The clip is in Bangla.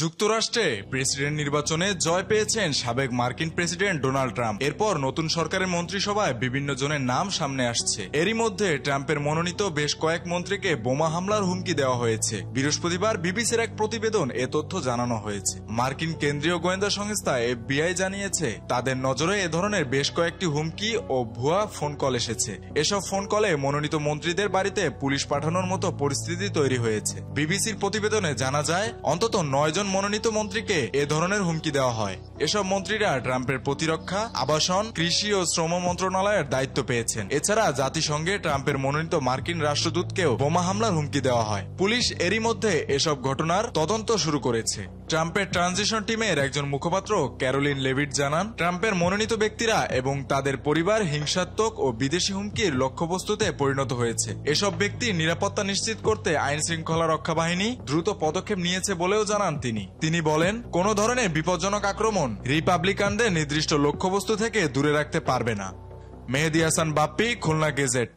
যুক্তরাষ্ট্রে প্রেসিডেন্ট নির্বাচনে জয় পেয়েছেন সাবেক মার্কিন প্রেসিডেন্ট ডোনাল্ড ট্রাম্প। এরপর নতুন সরকারের মন্ত্রিসভায় বিভিন্ন জনের নাম সামনে আসছে। এরই মধ্যে ট্রাম্পের মনোনীত বেশ কয়েক মন্ত্রীকে বোমা হামলার হুমকি দেওয়া হয়েছে। বৃহস্পতিবার বিবিসির এক প্রতিবেদন এ তথ্য জানানো হয়েছে। মার্কিন কেন্দ্রীয় গোয়েন্দা সংস্থা FBI জানিয়েছে তাদের নজরে এ ধরনের বেশ কয়েকটি হুমকি ও ভুয়া ফোন কল এসেছে। এসব ফোন কলে মনোনীত মন্ত্রীদের বাড়িতে পুলিশ পাঠানোর মতো পরিস্থিতি তৈরি হয়েছে। বিবিসির প্রতিবেদনে জানা যায় অন্তত 9 জন মনোনীত মন্ত্রীকে এ ধরনের হুমকি দেওয়া হয়। এসব মন্ত্রীরা ট্রাম্পের প্রতিরক্ষা, আবাসন, কৃষি ও শ্রম মন্ত্রণালয়ের দায়িত্ব পেয়েছেন। এছাড়া জাতিসংঘে ট্রাম্পের মনোনীত মার্কিন রাষ্ট্রদূতকেও বোমা হামলার হুমকি দেওয়া হয়। পুলিশ এরই মধ্যে এসব ঘটনার তদন্ত শুরু করেছে। ট্রাম্পের ট্রানজিশন টিমের একজন মুখপাত্র ক্যারোলিন লেভিট জানান, ট্রাম্পের মনোনীত ব্যক্তিরা এবং তাদের পরিবার হিংসাত্মক ও বিদেশি হুমকির লক্ষ্যবস্তুতে পরিণত হয়েছে। এসব ব্যক্তির নিরাপত্তা নিশ্চিত করতে আইন শৃঙ্খলা রক্ষা বাহিনী দ্রুত পদক্ষেপ নিয়েছে বলেও জানান তিনি বলেন, কোন ধরনের বিপজ্জনক আক্রমণ রিপাবলিকানদের নির্দিষ্ট লক্ষ্যবস্তু থেকে দূরে রাখতে পারবে না। মেহেদী হাসান বাপ্পি, খুলনা গেজেট।